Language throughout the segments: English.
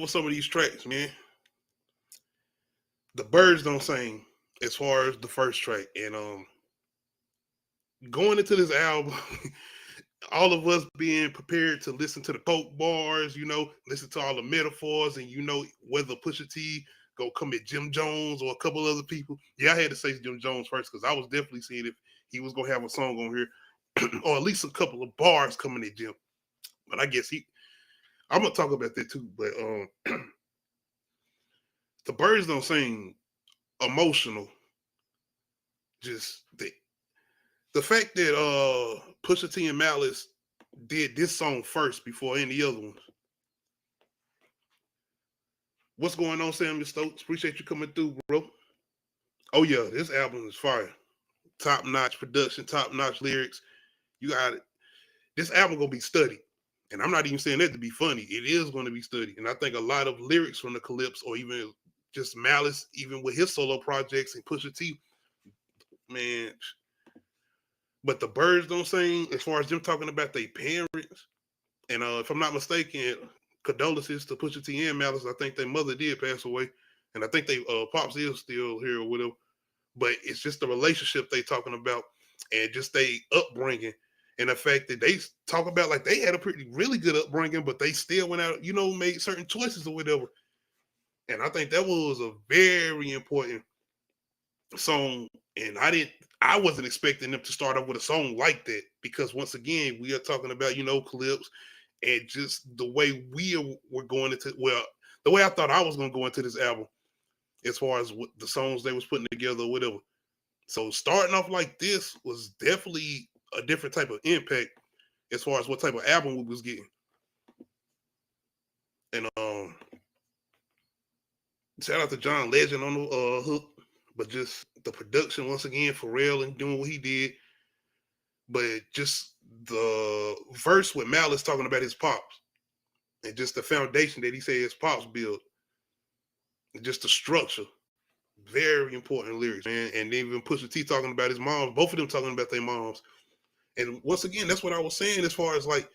over some of these tracks, man. The Birds Don't Sing, as far as the first track, and going into this album, all of us being prepared to listen to the coke bars, listen to all the metaphors, and whether Pusha T go come at Jim Jones or a couple other people. Yeah, I had to say Jim Jones first because I was definitely seeing if he was gonna have a song on here, or at least a couple of bars coming at Jim. But I guess I'm gonna talk about that too. But the Birds Don't Sing, emotional. Just the fact that Pusha T and Malice did this song first before any other ones. What's going on, Samuel Stokes? Appreciate you coming through, bro. Oh yeah, this album is fire. Top notch production, top notch lyrics. You got it. This album gonna be studied, and I'm not even saying that to be funny. It is going to be studied, and I think a lot of lyrics from the Clipse, or even just Malice, even with his solo projects and Pusha T, man. But the Birds Don't Sing, as far as them talking about their parents, and if I'm not mistaken, condolences to Pusha T and Malice. I think their mother did pass away, and I think they pops is still here or whatever. But it's just the relationship they talking about, and just they upbringing, and the fact that they talk about like they had a really good upbringing, but they still went out, made certain choices or whatever. And I think that was a very important song, and I wasn't expecting them to start off with a song like that, because once again we are talking about Clipse, and just the way were going into, well, the way I thought I was going to go into this album, as far as what the songs they was putting together or whatever. So starting off like this was definitely a different type of impact as far as what type of album we was getting. And shout out to John Legend on the hook, but just the production once again, Pharrell and doing what he did. But just the verse with Malice talking about his pops, and just the foundation that he said his pops built, and just the structure. Very important lyrics, man. And even Pusha T talking about his moms, both of them talking about their moms. And once again, that's what I was saying as far as like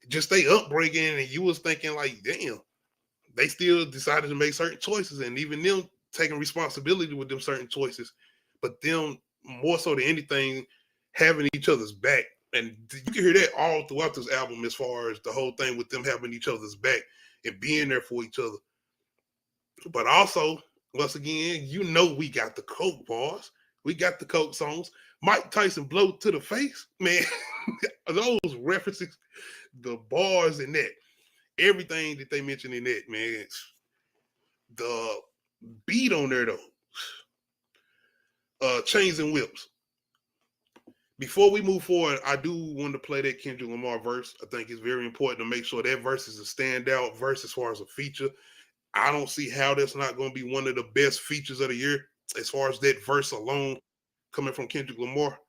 just they upbringing, and you was thinking like, damn, they still decided to make certain choices, and even them taking responsibility with them certain choices, but them more so than anything having each other's back. And you can hear that all throughout this album, as far as the whole thing with them having each other's back and being there for each other. But also, once again, we got the coke bars, we got the coke songs. Mike Tyson blow to the face, man. Those references, the bars in that, everything that they mentioned in that, man. The beat on there though, Chains and Whips. Before we move forward, I do want to play that Kendrick Lamar verse. I think it's very important to make sure that verse is a standout verse as far as a feature. I don't see how that's not going to be one of the best features of the year as far as that verse alone coming from Kendrick Lamar.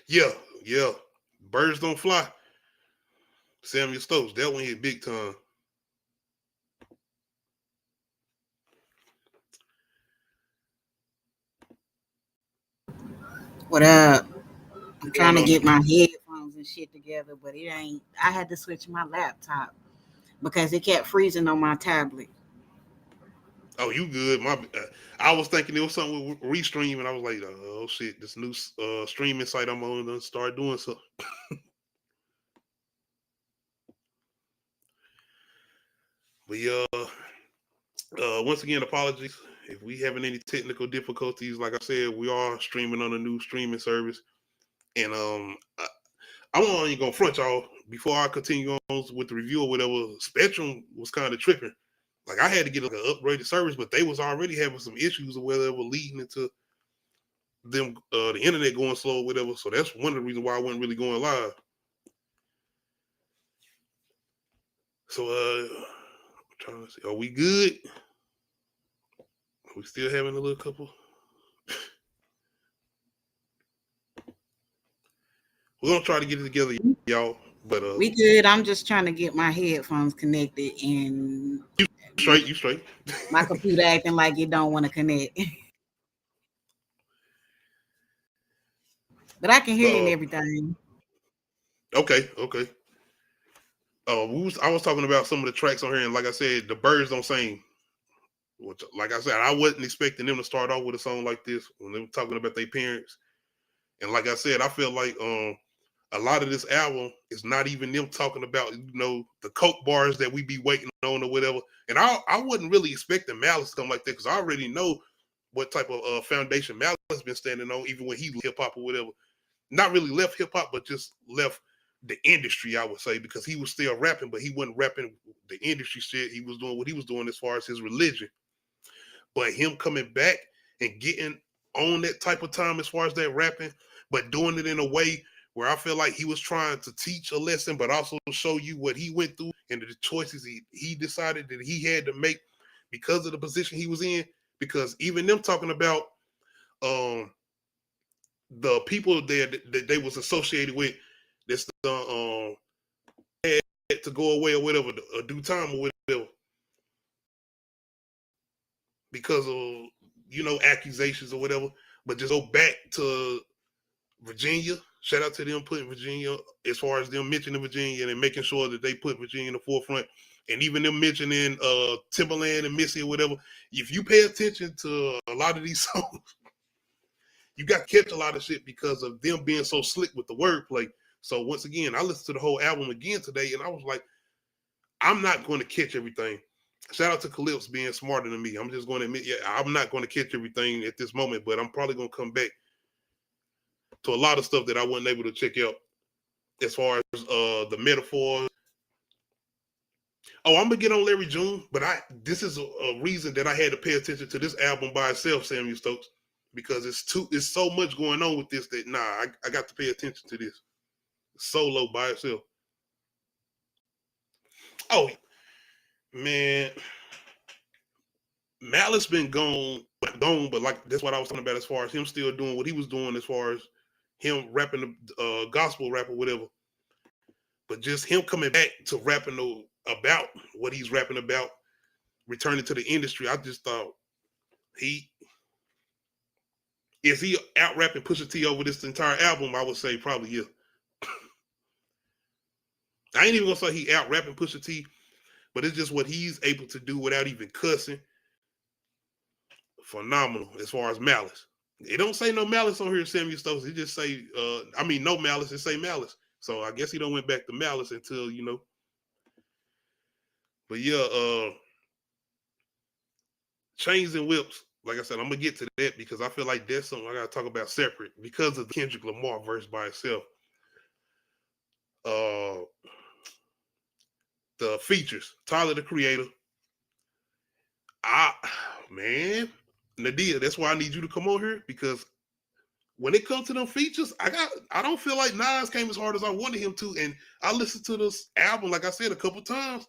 Yeah. Birds Don't Fly. Samuel Stokes, that one hit big time. What up? I'm trying to get my headphones and shit together, but it ain't. I had to switch my laptop because it kept freezing on my tablet. Oh, you good? I was thinking it was something with Restream, and I was like, oh shit, this new streaming site I'm on to start doing something. But once again, apologies if we having any technical difficulties. Like I said, we are streaming on a new streaming service, and I'm not even gonna front y'all. Before I continue on with the review or whatever, Spectrum was kind of tripping. Like I had to get like an upgraded service, but they was already having some issues of whether it was leading into them the internet going slow or whatever. So that's one of the reasons why I wasn't really going live. So I'm trying to see, are we good? Are we still having a little couple? We're gonna try to get it together, y'all. But we good. I'm just trying to get my headphones connected, and you straight. my computer acting like it don't want to connect. But I can hear you and everything. Okay. I was talking about some of the tracks on here, and like I said, the Birds Don't Sing. Which, like I said, I wasn't expecting them to start off with a song like this when they were talking about their parents. And like I said, I feel like a lot of this album is not even them talking about, the coke bars that we be waiting on or whatever. And I wasn't really expecting Malice to come like that because I already know what type of foundation Malice has been standing on, even when he left hip hop or whatever. Not really left hip hop, but just left the industry, I would say, because he was still rapping, but he wasn't rapping the industry shit. He was doing what he was doing as far as his religion. But him coming back and getting on that type of time as far as that rapping, but doing it in a way where I feel like he was trying to teach a lesson, but also show you what he went through and the choices he decided that he had to make because of the position he was in. Because even them talking about the people there that they was associated with, that's had to go away or whatever, or do time or whatever, because of accusations or whatever. But just go back to Virginia. Shout out to them putting Virginia, as far as them mentioning Virginia and making sure that they put Virginia in the forefront. And even them mentioning Timberland and Missy or whatever. If you pay attention to a lot of these songs, you got to catch a lot of shit because of them being so slick with the wordplay. So once again, I listened to the whole album again today, and I was like, I'm not going to catch everything. Shout out to Clipse being smarter than me. I'm just going to admit, yeah, I'm not going to catch everything at this moment, but I'm probably going to come back to a lot of stuff that I wasn't able to check out as far as the metaphors. Oh, I'm gonna get on Larry June, but this is a reason that I had to pay attention to this album by itself, Samuel Stokes, because it's so much going on with this that I got to pay attention to this solo by itself. Oh man, Malice been gone, but like that's what I was talking about as far as him still doing what he was doing as far as him rapping the gospel rap or whatever. But just him coming back to rapping about what he's rapping about, returning to the industry, I just thought is he out rapping Pusha T over this entire album? I would say probably yeah. I ain't even gonna say he out rapping Pusha T, but it's just what he's able to do without even cussing. Phenomenal as far as Malice. It don't say no Malice on here, Samuel Stokes. It just say, no Malice. It say Malice. So I guess he don't went back to Malice until But yeah, Chains and Whips. Like I said, I'm gonna get to that because I feel like that's something I gotta talk about separate because of the Kendrick Lamar verse by itself. The features, Tyler the Creator. Man, Nadia, that's why I need you to come on here because when it comes to them features, I don't feel like Nas came as hard as I wanted him to, and I listened to this album like I said a couple times,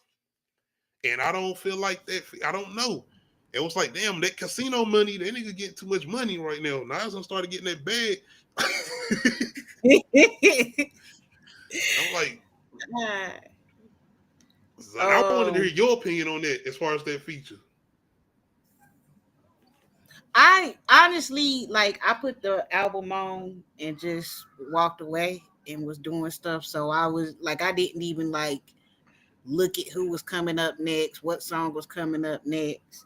and I don't feel like that. I don't know. It was like, damn, that casino money, that nigga getting too much money right now. Nas done started getting that bag. I'm like, I wanted to hear your opinion on that as far as that feature. I honestly, I put the album on and just walked away and was doing stuff. So I was like, I didn't even look at who was coming up next, what song was coming up next.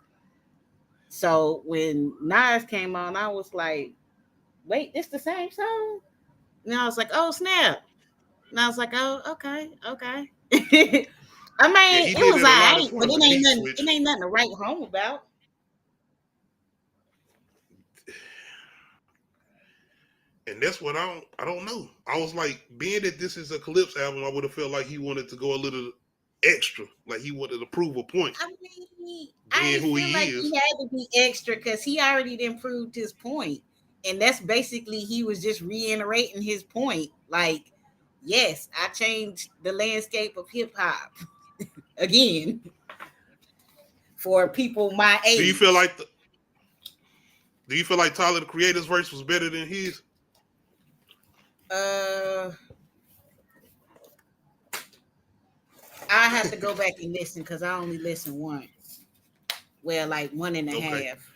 So when Nas came on, I was like, wait, it's the same song? And I was like, oh, snap. And I was like, oh, okay. I Yeah, mean, he it did was it a all lot right, as far but as the beat switch. it ain't nothing to write home about. And that's what I don't know. I was like, being that this is a Clipse album, I would have felt like he wanted to go a little extra, like he wanted to prove a point. I mean, I Being didn't who feel he like is. he had to be extra because he already did proved his point. And that's basically he was just reiterating his point. Like, yes, I changed the landscape of hip hop again for people my Do you age. feel like Tyler the Creator's verse was better than his? Uh, I have to go back and listen because I only listened once. Well, like one and a half.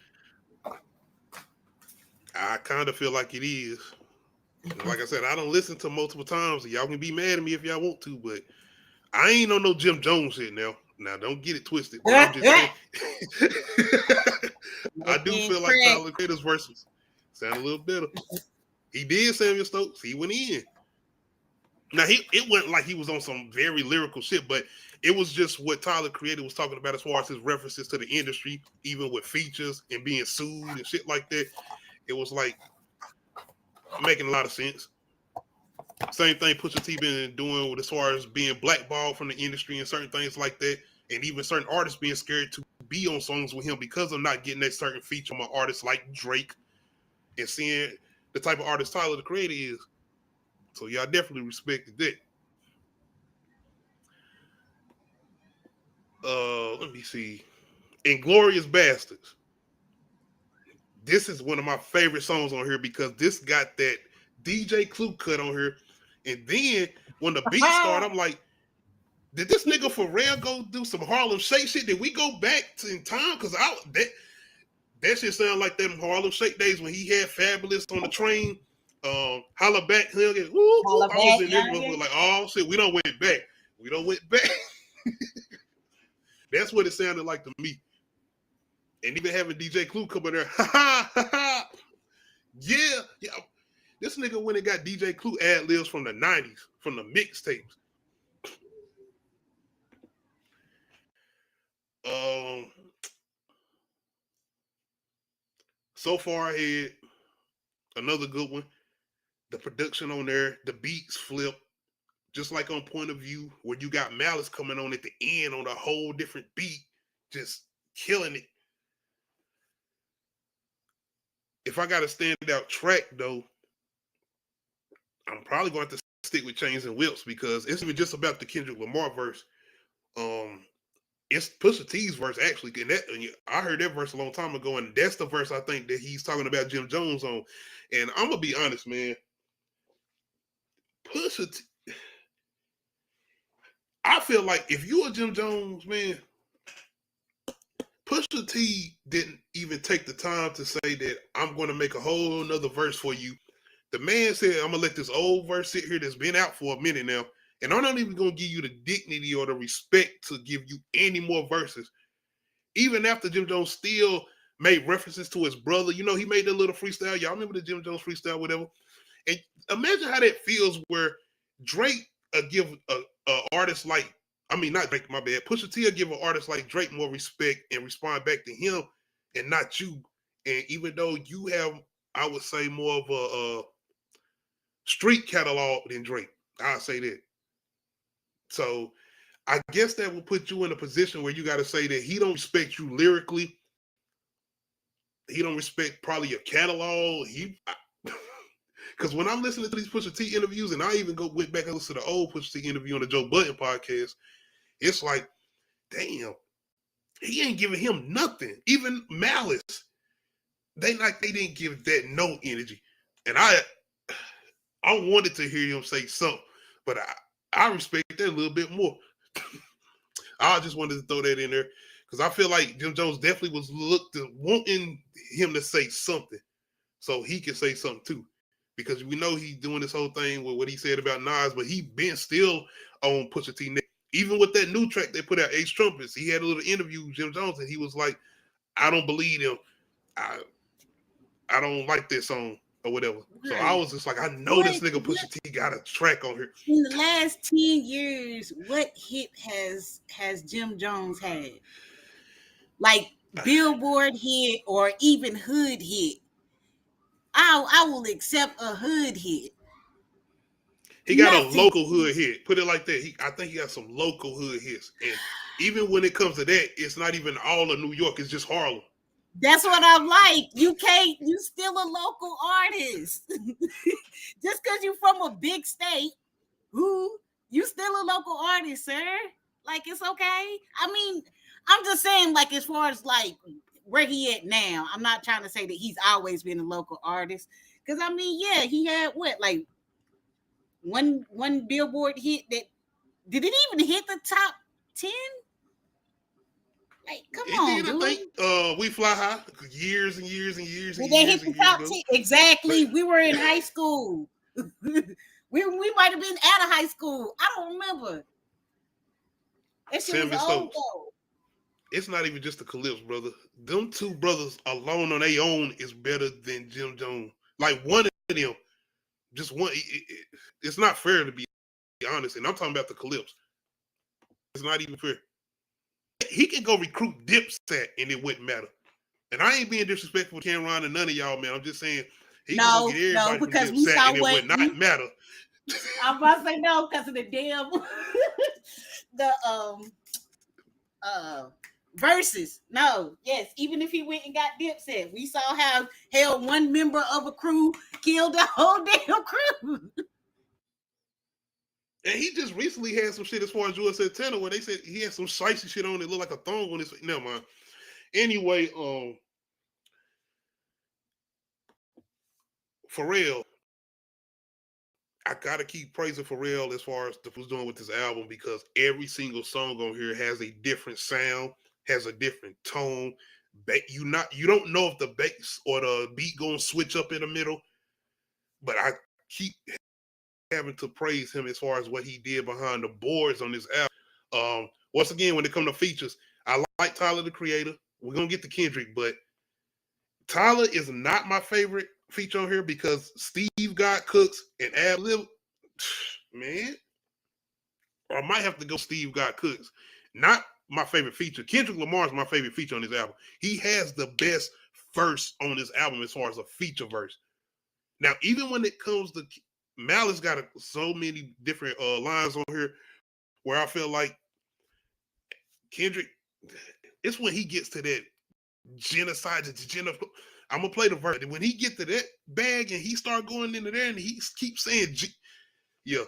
I kind of feel like it is. And like I said, I don't listen to multiple times. Y'all can be mad at me if y'all want to, but I ain't on no Jim Jones shit now. Now don't get it twisted, but I'm just saying. I do feel like Tyler Creator's verses sound a little better. He did Samuel Stokes. He went in. Now it wasn't like he was on some very lyrical shit, but it was just what Tyler Creator was talking about as far as his references to the industry, even with features and being sued and shit like that. It was like making a lot of sense. Same thing Pusha T been doing with as far as being blackballed from the industry and certain things like that, and even certain artists being scared to be on songs with him because of not getting that certain feature from an artist like Drake and seeing the type of artist Tyler the Creator is. So yeah, I definitely respected that. Let me see. Inglorious Bastards. This is one of my favorite songs on here because this got that DJ Clue cut on here. And then when the beat started, I'm like, did this nigga for real go do some Harlem Shake shit? Did we go back in time? Because that shit sound like them Harlem Shake days when he had Fabulous on the train. Holla back, I was in there like, oh shit, we don't went back. We don't went back. That's what it sounded like to me. And even having DJ Clue come in there, yeah. This nigga went and got DJ Clue ad libs from the 90s, from the mixtapes. So far ahead, another good one. The production on there, the beats flip, just like on Point of View, where you got Malice coming on at the end on a whole different beat, just killing it. If I got a standout track, though, I'm probably going to stick with Chains and Whips because it's even just about the Kendrick Lamar verse. It's Pusha T's verse, actually. And I heard that verse a long time ago, and that's the verse I think that he's talking about Jim Jones on. And I'm going to be honest, man. Pusha T, I feel like if you're a Jim Jones, man, Pusha T didn't even take the time to say that I'm going to make a whole nother verse for you. The man said, I'm going to let this old verse sit here that's been out for a minute now, and I'm not even going to give you the dignity or the respect to give you any more verses. Even after Jim Jones still made references to his brother, he made that little freestyle. Y'all remember the Jim Jones freestyle, whatever? And imagine how that feels where Drake give a artist like, not Drake, my bad. Pusha T give an artist like Drake more respect and respond back to him and not you. And even though you have, I would say, more of a street catalog than Drake, I'll say that. So I guess that will put you in a position where you got to say that he don't respect you lyrically. He don't respect probably your catalog. Because when I'm listening to these Pusha T interviews, and I even went back and listened to the old Pusha T interview on the Joe Budden podcast, it's like, damn, he ain't giving him nothing. Even Malice, they didn't give that no energy. And I wanted to hear him say something, but I respect that a little bit more. I just wanted to throw that in there because I feel like Jim Jones definitely was wanting him to say something so he can say something too. Because we know he's doing this whole thing with what he said about Nas, but he been still on Pusha T. Even with that new track they put out, Ace Trumpets, he had a little interview with Jim Jones, and he was like, I don't believe him. I don't like this song or whatever. Right. So I was just like, I know this nigga Pusha T got a track on here. In the last 10 years, what hit has Jim Jones had? Like Billboard hit or even hood hit? I will accept a hood hit. He got a local hood hit.'t like that. I think he got some local hood hits. And even when it comes to that, it's not even all of New York. It's just Harlem. That's what I'm like. You still a local artist. Just because you're from a big state, you still a local artist, sir. Like, it's okay. I'm just saying, like, as far as like where he at now, I'm not trying to say that he's always been a local artist. Because yeah, he had like one Billboard hit that did it even hit the top 10? Like, come on, dude. I think We Fly High years and years and years. Did they hit the top 10? Exactly. We were in high school. we might have been out of high school. I don't remember. That shit was Samuel old Stokes. though. It's not even just the Clipse, brother. Them two brothers alone on their own is better than Jim Jones. Like one of them, just one. It's not fair to be honest, and I'm talking about the Clipse. It's not even fair. He can go recruit Dipset and it wouldn't matter. And I ain't being disrespectful to Cameron and none of y'all, man. I'm just saying he can go No, get everybody from because we Dipset saw and it what would not matter. I'm about to say no because of the damn the verses. No, yes, even if he went and got Dipset, we saw how hell one member of a crew killed the whole damn crew. And he just recently had some shit as far as Joe Santana where they said he had some shicey shit on it looked like a thong on his face. Never mind. Anyway, Pharrell, I gotta keep praising Pharrell as far as what's doing with this album because every single song on here has a different sound, has a different tone. You don't know if the bass or the beat gonna switch up in the middle, but I keep having to praise him as far as what he did behind the boards on this album. Once again, when it comes to features, I like Tyler the Creator. We're gonna get to Kendrick, but Tyler is not my favorite feature on here because Steve got Cooks and Ad Lib. Man, I might have to go Steve got Cooks. Not my favorite feature. Kendrick Lamar is my favorite feature on this album. He has the best verse on this album as far as a feature verse. Now, even when it comes to Malice, got so many different lines on here where I feel like Kendrick, it's when he gets to that genocide. I'm gonna play the verse. And when he get to that bag and he start going into there and he keeps saying, yeah,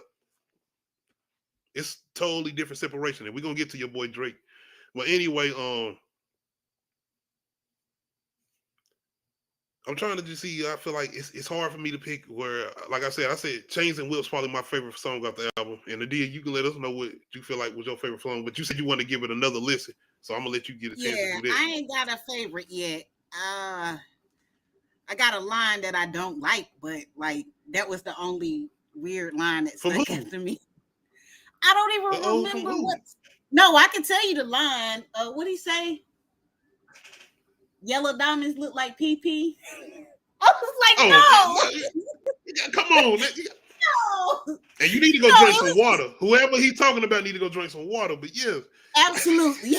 it's totally different separation. And we're gonna get to your boy Drake. But anyway, I'm trying to just see. I feel like it's hard for me to pick. Where, like I said Chains and Whips probably my favorite song off the album. And Adia, you can let us know what you feel like was your favorite song. But you said you want to give it another listen, so I'm gonna let you get a chance to do that. I ain't got a favorite yet. I got a line that I don't like, but like that was the only weird line that stuck out to me. I don't even remember what. No, I can tell you the line. What he say? Yellow diamonds look like PP. I was like, no. Come on. No. And you need to go drink some water. Whoever he's talking about need to go drink some water. But yeah. Absolutely.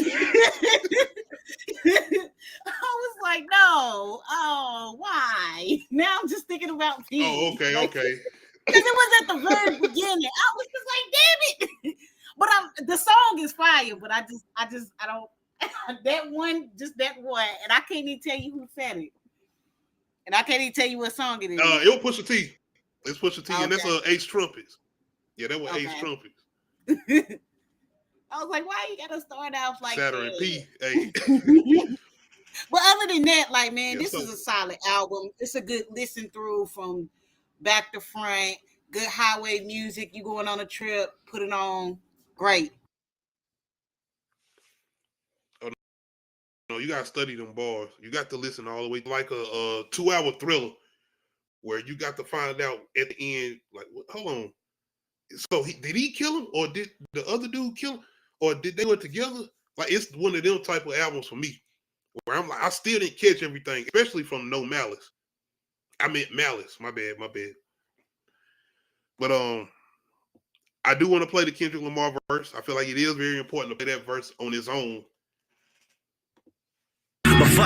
I was like, no. Oh, why? Now I'm just thinking about me. Oh, okay, okay. Because it was at the very beginning. I was just like, damn it. But the song is fire, but I don't that one, and I can't even tell you who said it. And I can't even tell you what song it is. It was Pusha T. It's Pusha T, and that's Ace Trumpets. Yeah, that was Ace Trumpets. I was like, why you gotta start off like Saturn that? P. Hey. But other than that, like, man, this is a solid album. It's a good listen through from back to front. Good highway music. You going on a trip, put it on. Great. Oh, no, you gotta study them bars. You got to listen all the way like a 2-hour thriller where you got to find out at the end, like, hold on. So did he kill him, or did the other dude kill him, or did they work together? Like, it's one of them type of albums for me, where I'm like, I still didn't catch everything, especially from No Malice. I meant Malice. My bad. But I do want to play the Kendrick Lamar verse. I feel like it is very important to play that verse on its own